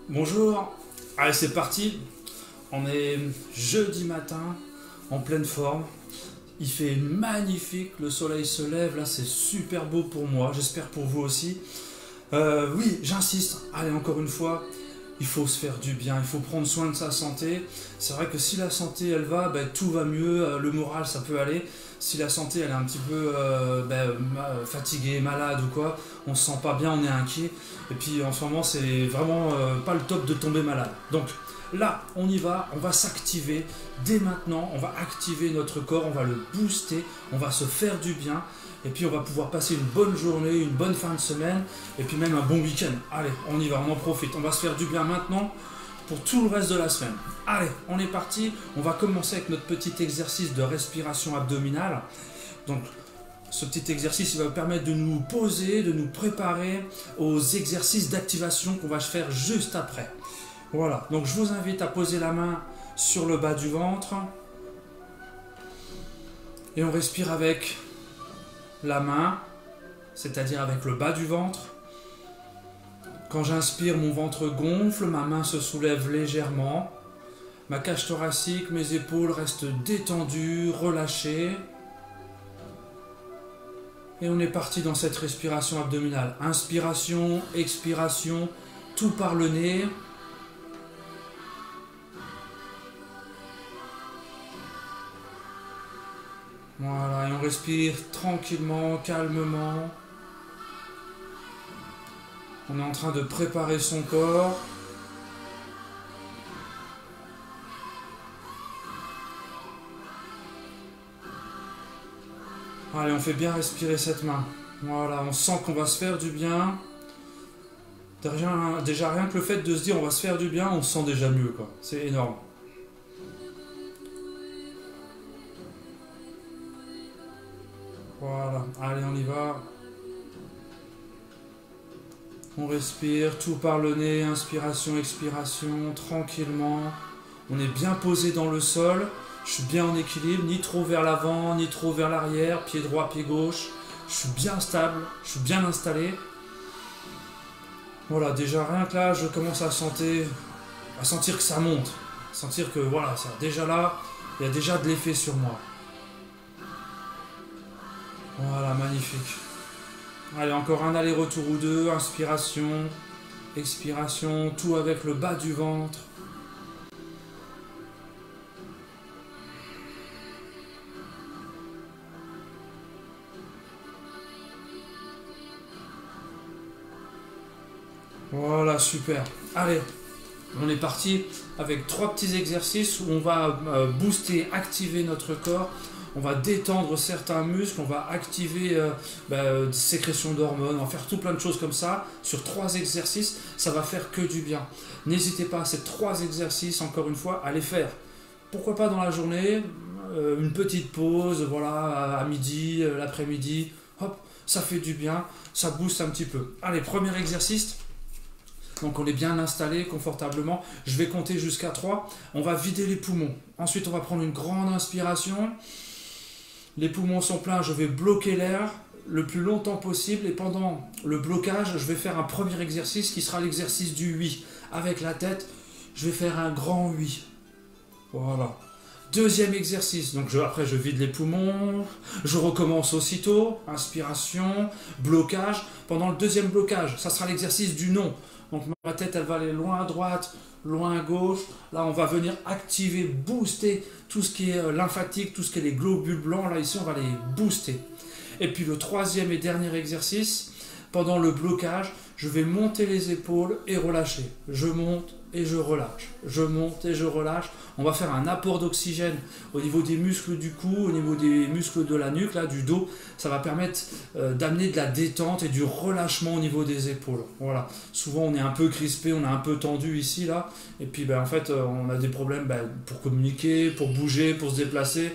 Bonjour, allez c'est parti, on est jeudi matin, en pleine forme, il fait magnifique, le soleil se lève, là c'est super beau pour moi, j'espère pour vous aussi. Oui, j'insiste, allez encore une fois, il faut se faire du bien, il faut prendre soin de sa santé. C'est vrai que si la santé elle va, ben, tout va mieux, le moral ça peut aller. Si la santé elle est un petit peu fatiguée, malade ou quoi, on se sent pas bien, on est inquiet. Et puis en ce moment c'est vraiment pas le top de tomber malade. Donc là on y va, on va s'activer dès maintenant, on va activer notre corps, on va le booster, on va se faire du bien. Et puis on va pouvoir passer une bonne journée, une bonne fin de semaine, et puis même un bon week-end. Allez, on y va, on en profite. On va se faire du bien maintenant pour tout le reste de la semaine. Allez, on est parti. On va commencer avec notre petit exercice de respiration abdominale. Donc, ce petit exercice il va permettre de nous poser, de nous préparer aux exercices d'activation qu'on va faire juste après. Voilà, donc je vous invite à poser la main sur le bas du ventre. Et on respire avec la main, c'est-à-dire avec le bas du ventre. Quand j'inspire, mon ventre gonfle, ma main se soulève légèrement. Ma cage thoracique, mes épaules restent détendues, relâchées. Et on est parti dans cette respiration abdominale. Inspiration, expiration, tout par le nez. Voilà, et on respire tranquillement, calmement. On est en train de préparer son corps. Allez, on fait bien respirer cette main. Voilà, on sent qu'on va se faire du bien. Déjà rien que le fait de se dire on va se faire du bien, on se sent déjà mieux, quoi. C'est énorme. Voilà, allez, on y va. On respire, tout par le nez, inspiration, expiration, tranquillement. On est bien posé dans le sol. Je suis bien en équilibre, ni trop vers l'avant, ni trop vers l'arrière, pied droit, pied gauche. Je suis bien stable, je suis bien installé. Voilà, déjà rien que là, je commence à sentir que ça monte. À sentir que voilà, ça, déjà là, il y a déjà de l'effet sur moi. Voilà, magnifique. Allez, encore un aller-retour ou deux, inspiration, expiration, tout avec le bas du ventre. Voilà, super. Allez, on est parti avec 3 petits exercices où on va booster, activer notre corps. On va détendre certains muscles, on va activer des sécrétions d'hormones, on va faire tout plein de choses comme ça. Sur 3 exercices, ça va faire que du bien. N'hésitez pas à ces 3 exercices, encore une fois, à les faire. Pourquoi pas dans la journée, une petite pause, voilà, à midi, l'après-midi, hop, ça fait du bien, ça booste un petit peu. Allez, premier exercice. Donc on est bien installé confortablement. Je vais compter jusqu'à 3. On va vider les poumons. Ensuite, on va prendre une grande inspiration. Les poumons sont pleins, je vais bloquer l'air le plus longtemps possible. Et pendant le blocage, je vais faire un premier exercice qui sera l'exercice du 8. Avec la tête, je vais faire un grand 8. Voilà. Deuxième exercice, donc après je vide les poumons, je recommence aussitôt, inspiration, blocage. Pendant le deuxième blocage, ça sera l'exercice du non. Donc ma tête elle va aller loin à droite, loin à gauche. Là on va venir activer, booster tout ce qui est lymphatique, tout ce qui est les globules blancs. Là ici on va les booster. Et puis le troisième et dernier exercice, pendant le blocage, je vais monter les épaules et relâcher. Je monte et je relâche. Je monte et je relâche. On va faire un apport d'oxygène au niveau des muscles du cou, au niveau des muscles de la nuque, là, du dos. Ça va permettre d'amener de la détente et du relâchement au niveau des épaules. Voilà. Souvent, on est un peu crispé, on est un peu tendu ici, là. Et puis, en fait, on a des problèmes pour communiquer, pour bouger, pour se déplacer.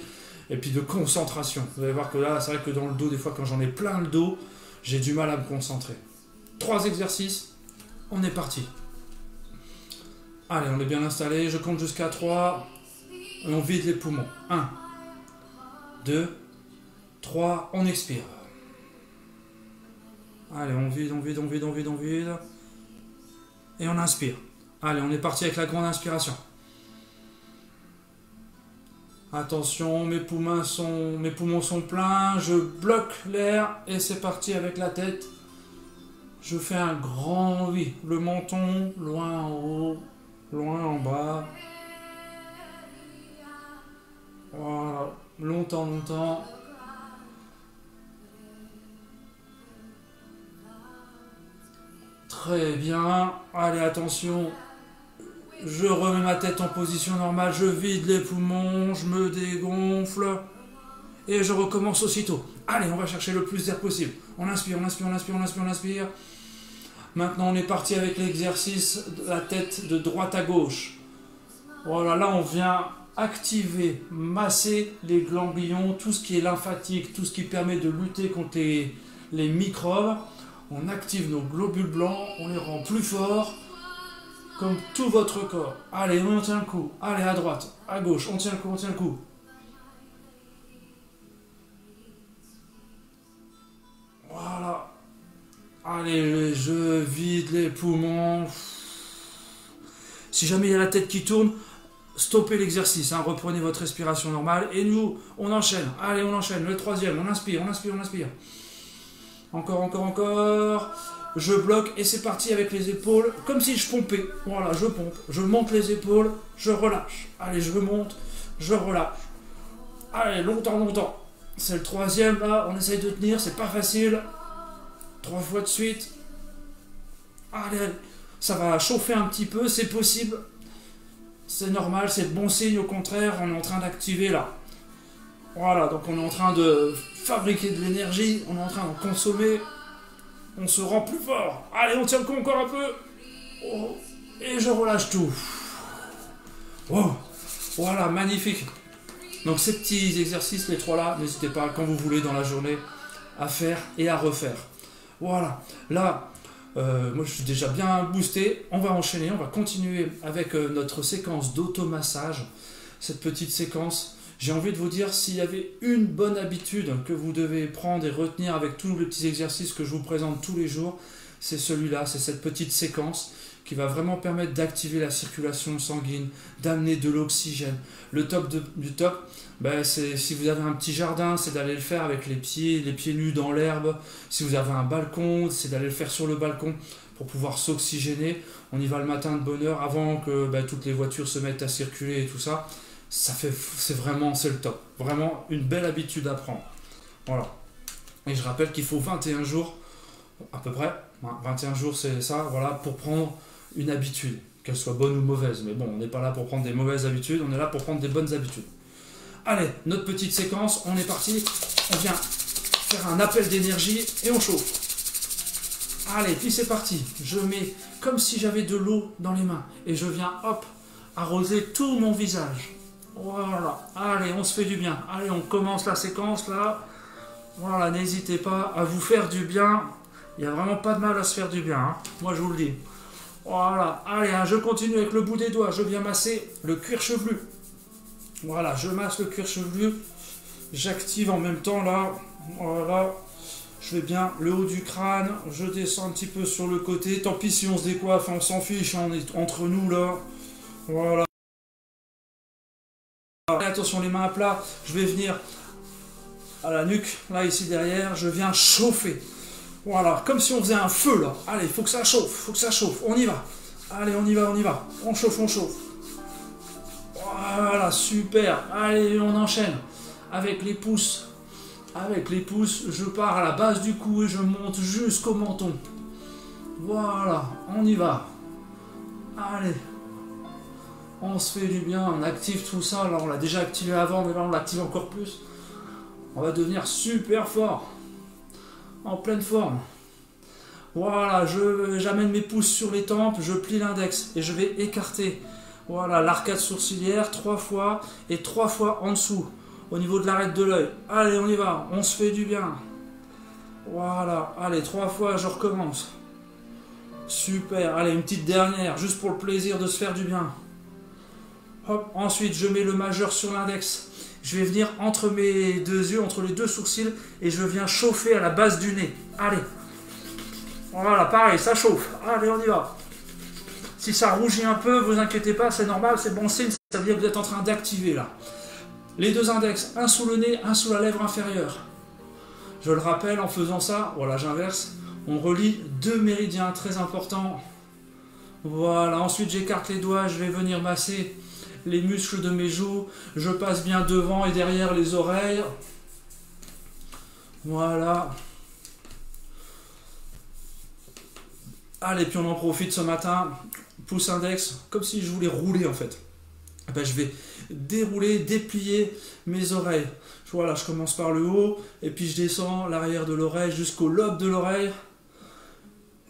Et puis de concentration. Vous allez voir que là, c'est vrai que dans le dos, des fois, quand j'en ai plein le dos, j'ai du mal à me concentrer. 3 exercices, on est parti. Allez, on est bien installé, je compte jusqu'à 3 et on vide les poumons. 1, 2, 3, on expire. Allez, on vide, on vide, on vide, on vide, on vide. Et on inspire. Allez, on est parti avec la grande inspiration. Attention, mes poumons sont pleins, je bloque l'air et c'est parti avec la tête. Je fais un grand oui, le menton, loin en haut, loin en bas. Voilà, longtemps, longtemps. Très bien, allez attention. Je remets ma tête en position normale, je vide les poumons, je me dégonfle et je recommence aussitôt. Allez, on va chercher le plus d'air possible. On inspire, on inspire, on inspire, on inspire, on inspire. Maintenant, on est parti avec l'exercice de la tête de droite à gauche. Voilà, là, on vient activer, masser les ganglions, tout ce qui est lymphatique, tout ce qui permet de lutter contre les microbes. On active nos globules blancs, on les rend plus forts. Comme tout votre corps. Allez, on tient le coup. Allez, à droite, à gauche, on tient le coup, on tient le coup. Voilà. Allez, je vide les poumons. Si jamais il y a la tête qui tourne, stoppez l'exercice. Hein, reprenez votre respiration normale. Et nous, on enchaîne. Allez, on enchaîne. Le troisième, on inspire, on inspire, on inspire. Encore, encore, encore. Je bloque et c'est parti avec les épaules, comme si je pompais. Voilà, je pompe, je monte les épaules, je relâche. Allez, je remonte, je relâche. Allez, longtemps, longtemps. C'est le troisième là, on essaye de tenir, c'est pas facile. 3 fois de suite. Allez, allez. Ça va chauffer un petit peu, c'est possible. C'est normal, c'est bon signe, au contraire, on est en train d'activer là. Voilà, donc on est en train de fabriquer de l'énergie, on est en train d'en consommer. On se rend plus fort. Allez, on tient le coup encore un peu. Oh, et je relâche tout. Oh, voilà, magnifique. Donc ces petits exercices, les trois là, n'hésitez pas quand vous voulez dans la journée à faire et à refaire. Voilà. Là, moi je suis déjà bien boosté. On va enchaîner, on va continuer avec notre séquence d'automassage. Cette petite séquence. J'ai envie de vous dire, s'il y avait une bonne habitude que vous devez prendre et retenir avec tous les petits exercices que je vous présente tous les jours, c'est celui-là, c'est cette petite séquence qui va vraiment permettre d'activer la circulation sanguine, d'amener de l'oxygène. Le top du top, ben c'est, si vous avez un petit jardin, c'est d'aller le faire avec les pieds nus dans l'herbe. Si vous avez un balcon, c'est d'aller le faire sur le balcon pour pouvoir s'oxygéner. On y va le matin de bonne heure avant que toutes les voitures se mettent à circuler et tout ça. C'est le top. Vraiment une belle habitude à prendre. Voilà. Et je rappelle qu'il faut 21 jours, à peu près. 21 jours, c'est ça, voilà, pour prendre une habitude, qu'elle soit bonne ou mauvaise. Mais bon, on n'est pas là pour prendre des mauvaises habitudes, on est là pour prendre des bonnes habitudes. Allez, notre petite séquence, on est parti. On vient faire un appel d'énergie et on chauffe. Allez, puis c'est parti. Je mets comme si j'avais de l'eau dans les mains. Et je viens, hop, arroser tout mon visage. Voilà, allez, on se fait du bien. Allez, on commence la séquence là. Voilà, n'hésitez pas à vous faire du bien. Il n'y a vraiment pas de mal à se faire du bien. Hein. Moi, je vous le dis. Voilà, allez, hein, je continue avec le bout des doigts. Je viens masser le cuir chevelu. Voilà, je masse le cuir chevelu. J'active en même temps là. Voilà, je vais bien le haut du crâne. Je descends un petit peu sur le côté. Tant pis si on se décoiffe, on s'en fiche. On est entre nous là. Voilà. Attention, les mains à plat, je vais venir à la nuque, là ici derrière, je viens chauffer. Voilà, comme si on faisait un feu là. Allez, il faut que ça chauffe, on y va. Allez, on y va, on chauffe. Voilà, super. Allez, on enchaîne avec les pouces. Je pars à la base du cou et je monte jusqu'au menton. Voilà, on y va. Allez. On se fait du bien, on active tout ça. Là, on l'a déjà activé avant, mais là, on l'active encore plus. On va devenir super fort. En pleine forme. Voilà, j'amène mes pouces sur les tempes, je plie l'index et je vais écarter. Voilà, l'arcade sourcilière 3 fois et 3 fois en dessous, au niveau de l'arête de l'œil. Allez, on y va, on se fait du bien. Voilà, allez, 3 fois, je recommence. Super, allez, une petite dernière, juste pour le plaisir de se faire du bien. Hop, ensuite, je mets le majeur sur l'index. Je vais venir entre mes deux yeux, entre les deux sourcils, et je viens chauffer à la base du nez. Allez. Voilà, pareil, ça chauffe. Allez, on y va. Si ça rougit un peu, vous inquiétez pas, c'est normal, c'est bon signe, ça veut dire que vous êtes en train d'activer là. Les deux index, un sous le nez, un sous la lèvre inférieure. Je le rappelle, en faisant ça, voilà, j'inverse, on relie deux méridiens très importants. Voilà, ensuite j'écarte les doigts, je vais venir masser les muscles de mes joues, je passe bien devant et derrière les oreilles. Voilà. Allez, puis on en profite ce matin, pouce index, comme si je voulais rouler en fait. Ben, je vais dérouler, déplier mes oreilles. Voilà, je commence par le haut, et puis je descends l'arrière de l'oreille jusqu'au lobe de l'oreille.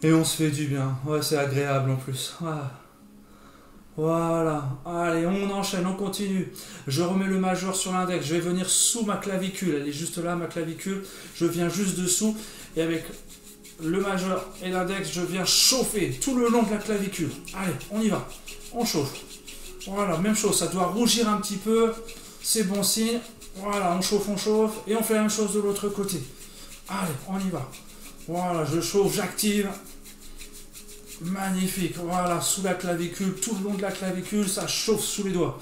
Et on se fait du bien. Ouais, c'est agréable en plus. Voilà. Allez, on enchaîne, on continue. Je remets le majeur sur l'index. Je vais venir sous ma clavicule. Elle est juste là, ma clavicule. Je viens juste dessous. Et avec le majeur et l'index, je viens chauffer tout le long de la clavicule. Allez, on y va. On chauffe. Voilà, même chose. Ça doit rougir un petit peu. C'est bon signe. Voilà, on chauffe. Et on fait la même chose de l'autre côté. Allez, on y va. Voilà, je chauffe, j'active. Magnifique. Voilà, sous la clavicule, tout le long de la clavicule, ça chauffe sous les doigts.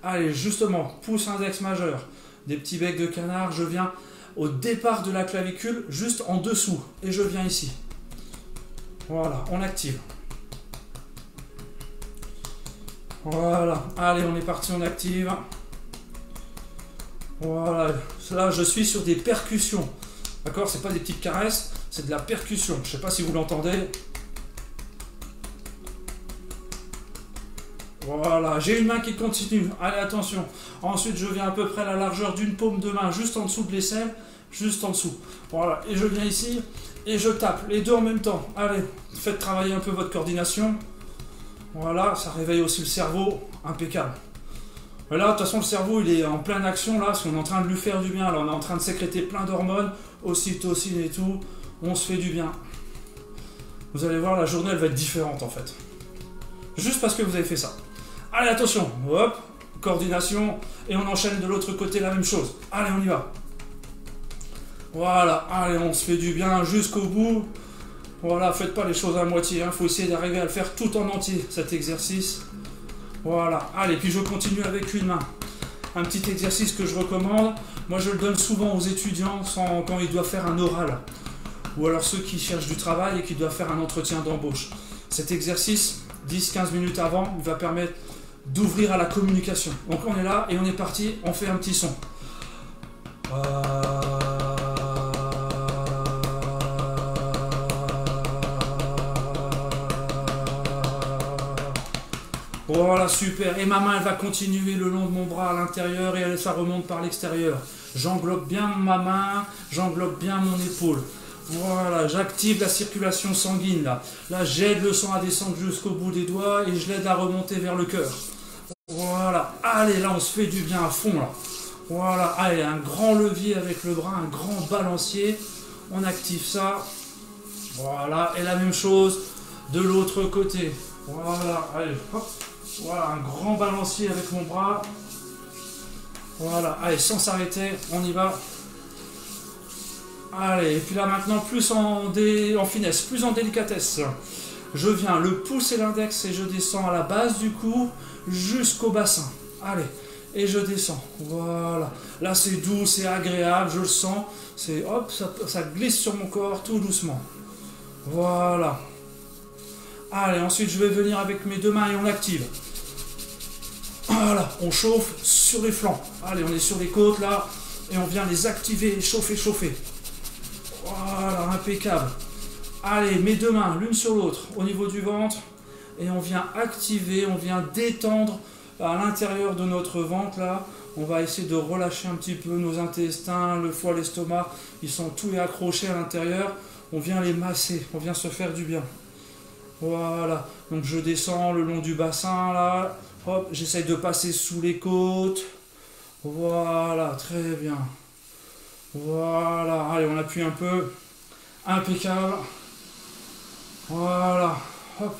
Allez, justement, pouce index majeur. Des petits becs de canard, je viens au départ de la clavicule, juste en dessous. Et je viens ici. Voilà, on active. Voilà, allez, on est parti, on active. Voilà, là je suis sur des percussions. D'accord, c'est pas des petites caresses, c'est de la percussion. Je sais pas si vous l'entendez. Voilà, j'ai une main qui continue. Allez, attention. Ensuite, je viens à peu près à la largeur d'une paume de main, juste en dessous de l'aisselle, juste en dessous. Voilà, et je viens ici et je tape les deux en même temps. Allez, faites travailler un peu votre coordination. Voilà, ça réveille aussi le cerveau, impeccable. Mais là, de toute façon, le cerveau, il est en pleine action, là, parce qu'on est en train de lui faire du bien. Là, on est en train de sécréter plein d'hormones, ocytocine et tout. On se fait du bien. Vous allez voir, la journée, elle va être différente, en fait. Juste parce que vous avez fait ça. Allez, attention. Hop, coordination. Et on enchaîne de l'autre côté la même chose. Allez, on y va. Voilà, allez, on se fait du bien jusqu'au bout. Voilà, faites pas les choses à moitié. Il faut essayer d'arriver à le faire tout en entier, cet exercice. Voilà, allez, puis je continue avec une main. Un petit exercice que je recommande. Moi, je le donne souvent aux étudiants quand ils doivent faire un oral. Ou alors ceux qui cherchent du travail et qui doivent faire un entretien d'embauche. Cet exercice, 10-15 minutes avant, il va permettre d'ouvrir à la communication. Donc on est là et on est parti, on fait un petit son. Voilà, super. Et ma main, elle va continuer le long de mon bras à l'intérieur et ça remonte par l'extérieur. J'englobe bien ma main, j'englobe bien mon épaule. Voilà, j'active la circulation sanguine là. Là, j'aide le sang à descendre jusqu'au bout des doigts et je l'aide à remonter vers le cœur. Voilà, allez, là, on se fait du bien à fond là. Voilà, allez, un grand levier avec le bras, un grand balancier. On active ça. Voilà, et la même chose de l'autre côté. Voilà, allez, hop. Voilà, un grand balancier avec mon bras. Voilà, allez, sans s'arrêter, on y va. Allez, et puis là maintenant, plus en finesse, plus en délicatesse. Je viens le pouce et l'index et je descends à la base du cou jusqu'au bassin. Allez, et je descends. Voilà, là c'est doux, c'est agréable, je le sens. C'est hop, ça glisse sur mon corps tout doucement. Voilà. Allez, ensuite je vais venir avec mes deux mains et on active. Voilà, on chauffe sur les flancs. Allez, on est sur les côtes là et on vient les activer, chauffer. Voilà, impeccable. Allez, mes deux mains l'une sur l'autre au niveau du ventre et on vient activer, on vient détendre à l'intérieur de notre ventre là. On va essayer de relâcher un petit peu nos intestins, le foie, l'estomac. Ils sont tous accrochés à l'intérieur. On vient les masser, on vient se faire du bien. Voilà, donc je descends le long du bassin là, hop, j'essaye de passer sous les côtes. Voilà, très bien. Voilà, allez, on appuie un peu. Impeccable. Voilà, hop.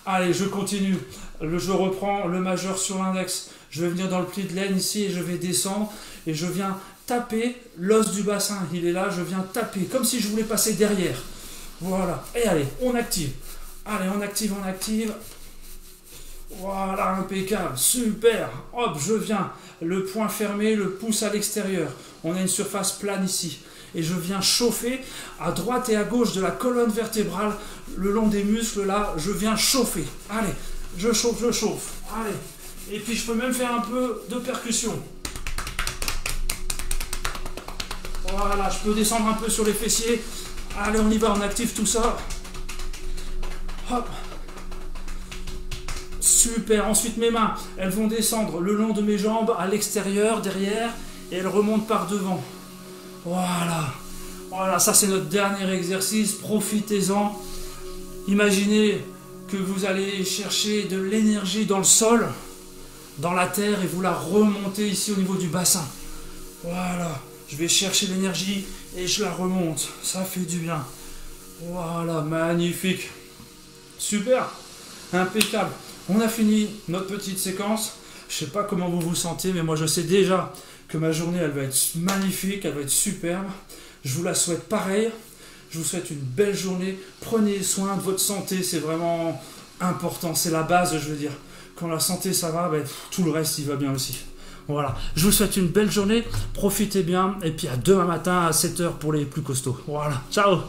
Allez, je continue. Je reprends le majeur sur l'index. Je vais venir dans le pli de laine ici et je vais descendre. Et je viens taper l'os du bassin. Il est là, je viens taper, comme si je voulais passer derrière. Voilà, et allez, on active. Allez, on active. Voilà, impeccable, super. Hop, je viens, le poing fermé, le pouce à l'extérieur. On a une surface plane ici. Et je viens chauffer à droite et à gauche de la colonne vertébrale, le long des muscles là, je viens chauffer. Allez, je chauffe. Allez. Et puis je peux même faire un peu de percussion. Voilà, je peux descendre un peu sur les fessiers. Allez, on y va, on active tout ça. Hop. Super, ensuite mes mains, elles vont descendre le long de mes jambes, à l'extérieur, derrière, et elles remontent par devant. Voilà, voilà, ça c'est notre dernier exercice, profitez-en. Imaginez que vous allez chercher de l'énergie dans le sol, dans la terre, et vous la remontez ici au niveau du bassin. Voilà, je vais chercher l'énergie et je la remonte, ça fait du bien. Voilà, magnifique. Super, impeccable. On a fini notre petite séquence. Je sais pas comment vous vous sentez, mais moi je sais déjà que ma journée elle va être magnifique, elle va être superbe. Je vous la souhaite pareil. Je vous souhaite une belle journée. Prenez soin de votre santé, c'est vraiment important, c'est la base, je veux dire. Quand la santé ça va, ben, tout le reste il va bien aussi. Voilà, je vous souhaite une belle journée, profitez bien, et puis à demain matin à 7 h pour les plus costauds. Voilà, ciao!